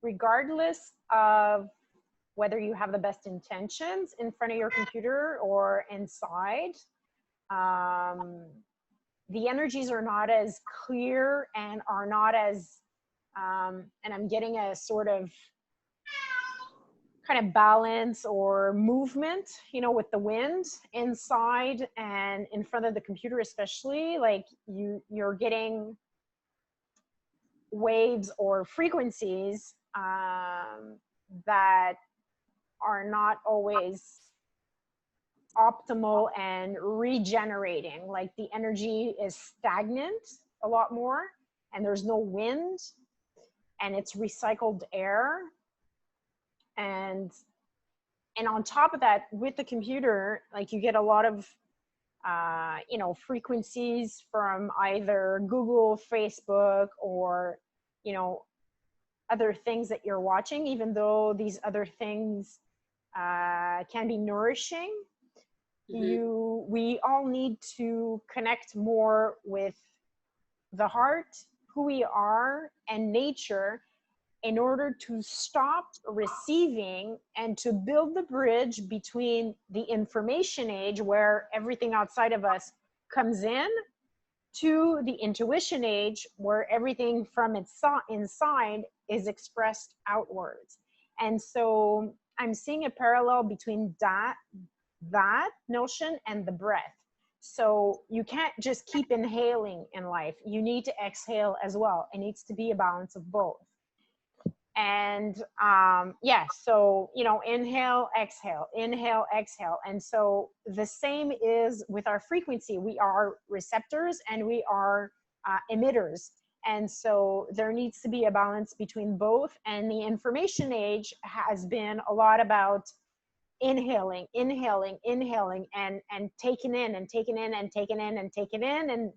regardless of whether you have the best intentions in front of your computer or inside, um, the energies are not as clear and are not as, and I'm getting a sort of kind of balance or movement, you know, with the wind inside and in front of the computer, especially. Like you're getting waves or frequencies that are not always optimal and regenerating. Like the energy is stagnant a lot more, and there's no wind, and it's recycled air. And on top of that, with the computer, like you get a lot of you know, frequencies from either Google, Facebook, or, you know, other things that you're watching, even though these other things can be nourishing. We all need to connect more with the heart, who we are, and nature, in order to stop receiving and to build the bridge between the information age, where everything outside of us comes in, to the intuition age, where everything from inside is expressed outwards. And so I'm seeing a parallel between that notion and the breath. So you can't just keep inhaling in life. You need to exhale as well. It needs to be a balance of both. And yeah, so, you know, inhale, exhale, inhale, exhale. And so the same is with our frequency. We are receptors and we are emitters. And so there needs to be a balance between both. And the information age has been a lot about inhaling, inhaling, inhaling, and taking in and taking in and taking in and taking in. And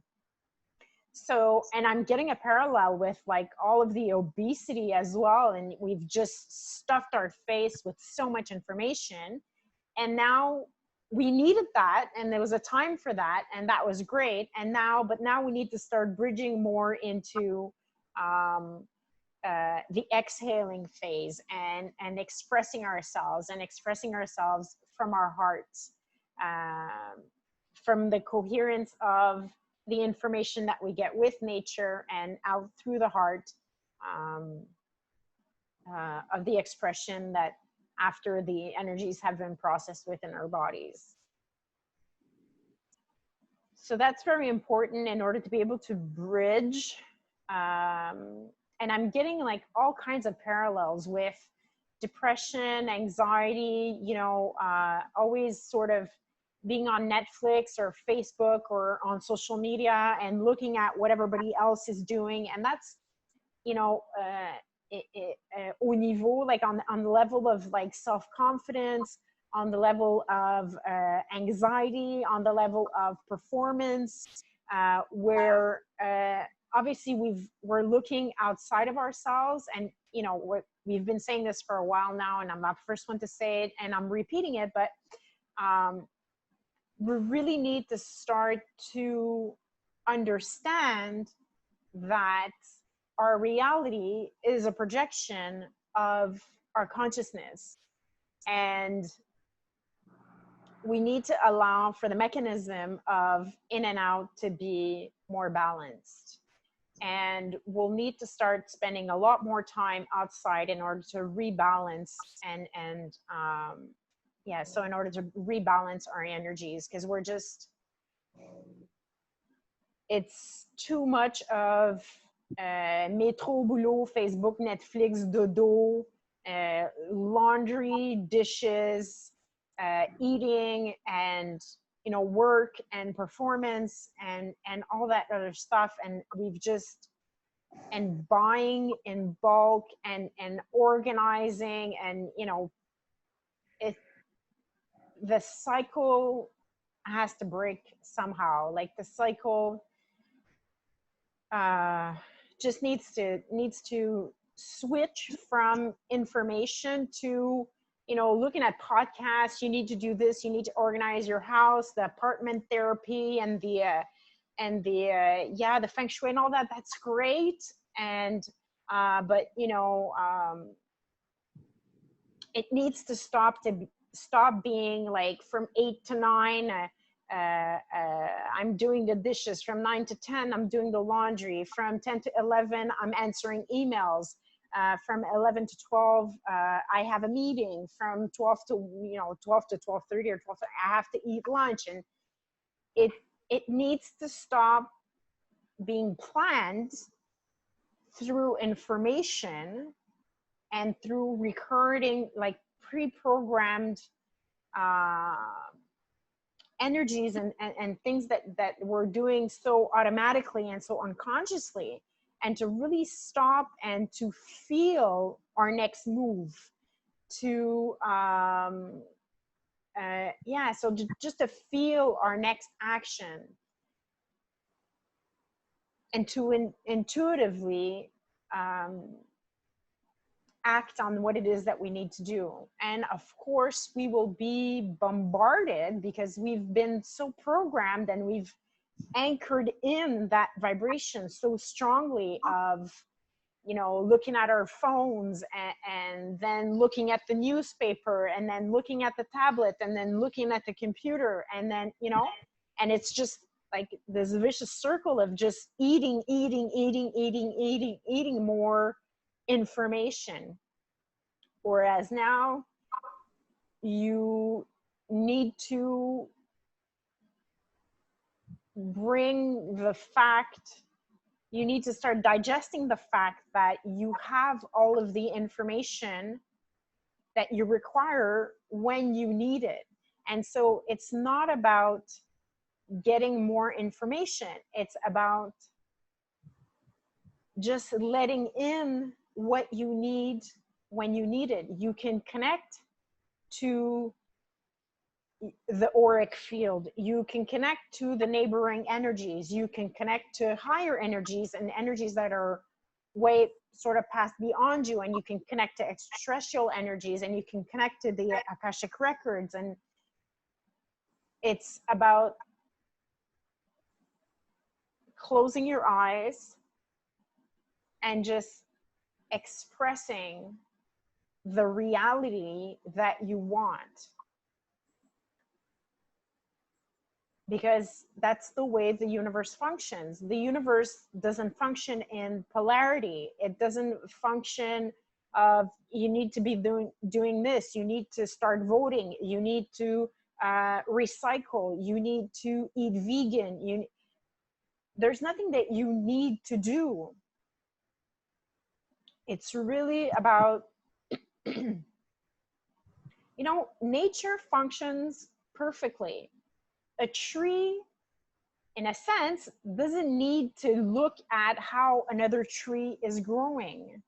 so, and I'm getting a parallel with like all of the obesity as well. And we've just stuffed our face with so much information. And now we needed that. And there was a time for that. And that was great. And now, but now we need to start bridging more into the exhaling phase and expressing ourselves from our hearts, from the coherence of the information that we get with nature and out through the heart, of the expression that after the energies have been processed within our bodies. So that's very important in order to be able to bridge. And I'm getting like all kinds of parallels with depression, anxiety, you know, always sort of being on Netflix or Facebook or on social media and looking at what everybody else is doing. And that's, you know, au niveau, like on the level of like self-confidence, on the level of anxiety, on the level of performance, where obviously we're looking outside of ourselves. And, you know, we've been saying this for a while now, and I'm not the first one to say it, and I'm repeating it, but we really need to start to understand that our reality is a projection of our consciousness. And we need to allow for the mechanism of in and out to be more balanced. And we'll need to start spending a lot more time outside in order to rebalance and yeah, so in order to rebalance our energies, because we're just, it's too much of métro, boulot, Facebook, Netflix, dodo, laundry, dishes, eating, and, you know, work and performance and all that other stuff. And we've just, and buying in bulk and organizing, and, you know, the cycle has to break somehow. Like the cycle just needs to switch from information to, you know, looking at podcasts. You need to do this, you need to organize your house, the apartment therapy, and the yeah, the feng shui and all that. That's great. And But you know, it needs to stop being like from 8 to 9. I'm doing the dishes. From 9 to 10, I'm doing the laundry. From 10 to 11, I'm answering emails. From 11 to 12, I have a meeting. From 12 to 12 to 12:30 or 12, I have to eat lunch. And it needs to stop being planned through information and through recurring, like pre-programmed uh, energies and things that we're doing so automatically and so unconsciously, and to really stop and to feel our next move, to yeah, so just to feel our next action, and to intuitively act on what it is that we need to do. And of course, we will be bombarded because we've been so programmed and we've anchored in that vibration so strongly of, you know, looking at our phones and then looking at the newspaper and then looking at the tablet and then looking at the computer, and then, you know, and it's just like this vicious circle of just eating more information. Whereas now you need to bring the fact, you need to start digesting the fact that you have all of the information that you require when you need it. And so it's not about getting more information, it's about just letting in what you need when you need it. You can connect to the auric field, you can connect to the neighboring energies, you can connect to higher energies and energies that are way sort of past beyond you, and you can connect to extraterrestrial energies, and you can connect to the Akashic records. And it's about closing your eyes and just expressing the reality that you want, because that's the way the universe functions. The universe doesn't function in polarity. It doesn't function of, you need to be doing this, you need to start voting, you need to recycle, you need to eat vegan. There's nothing that you need to do. It's really about you know, nature functions perfectly. A tree, in a sense, doesn't need to look at how another tree is growing.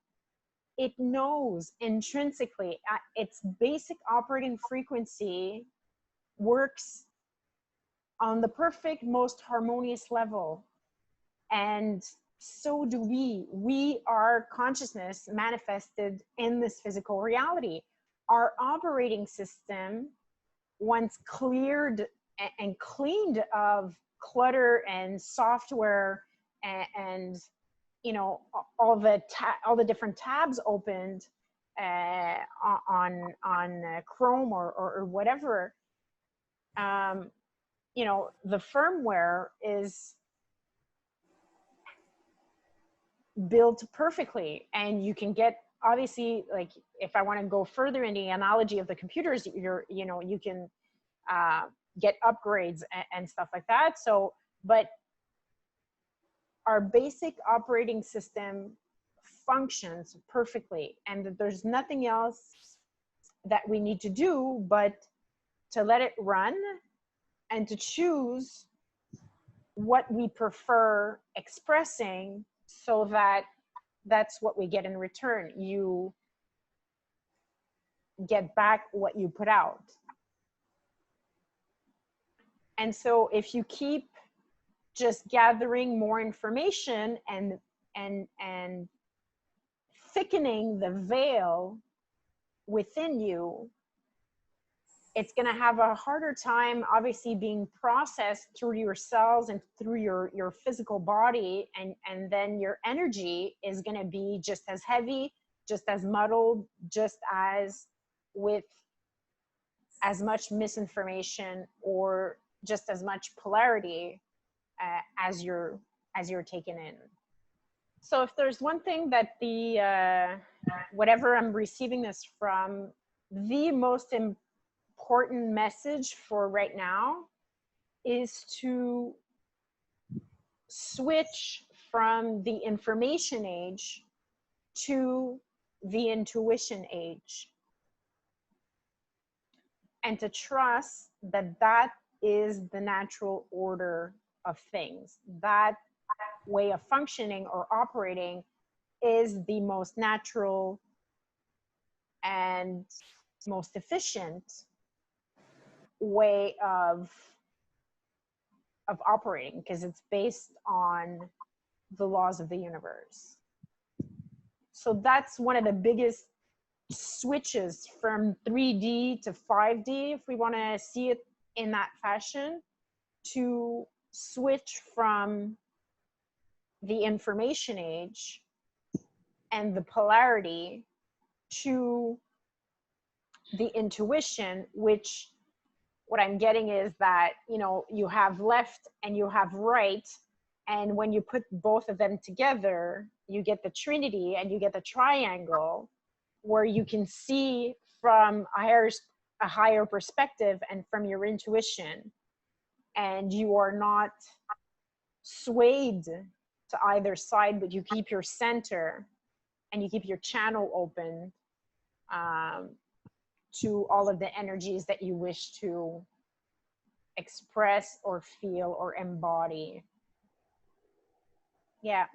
It knows intrinsically at its basic operating frequency works on the perfect, most harmonious level. And so do we. We are consciousness manifested in this physical reality. Our operating system, once cleared and cleaned of clutter and software and you know, all the different tabs opened on Chrome or whatever, you know, the firmware is built perfectly. And you can get, obviously, like if I want to go further in the analogy of the computers, you know, you can get upgrades and stuff like that. So, but our basic operating system functions perfectly, and there's nothing else that we need to do but to let it run and to choose what we prefer expressing, so that that's what we get in return. You get back what you put out. And so if you keep just gathering more information and thickening the veil within you, it's going to have a harder time obviously being processed through your cells and through your physical body, and then your energy is going to be just as heavy, just as muddled, just as with as much misinformation or just as much polarity as you're taking in. So if there's one thing that the whatever I'm receiving this from, the most important message for right now is to switch from the information age to the intuition age, and to trust that that is the natural order of things. That way of functioning or operating is the most natural and most efficient way of operating, because it's based on the laws of the universe. So that's one of the biggest switches from 3D to 5D, if we want to see it in that fashion, to switch from the information age and the polarity to the intuition, which what I'm getting is that, you know, you have left and you have right. And when you put both of them together, you get the trinity and you get the triangle, where you can see from a higher perspective and from your intuition. And you are not swayed to either side, but you keep your center and you keep your channel open to all of the energies that you wish to express or feel or embody. Yeah.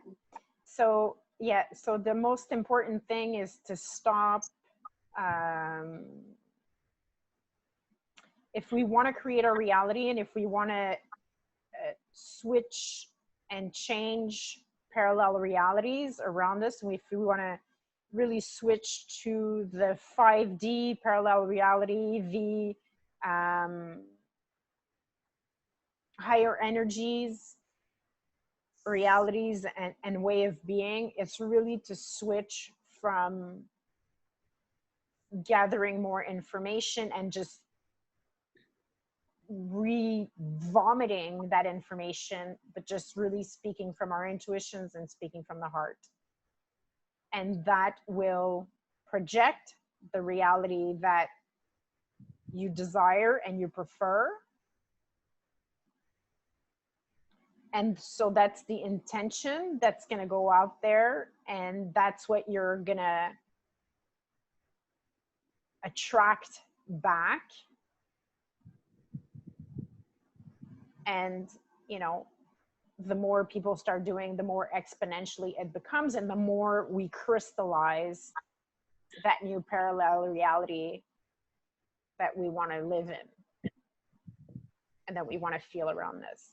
So yeah, so the most important thing is to stop. If we want to create our reality, and if we want to switch and change parallel realities around us, and if we want to really switch to the 5D parallel reality, the higher energies, realities, and way of being, it's really to switch from gathering more information and just re-vomiting that information, but just really speaking from our intuitions and speaking from the heart. And that will project the reality that you desire and you prefer. And so that's the intention that's going to go out there, and that's what you're going to attract back. And, you know, the more people start doing, the more exponentially it becomes, and the more we crystallize that new parallel reality that we want to live in and that we want to feel around this.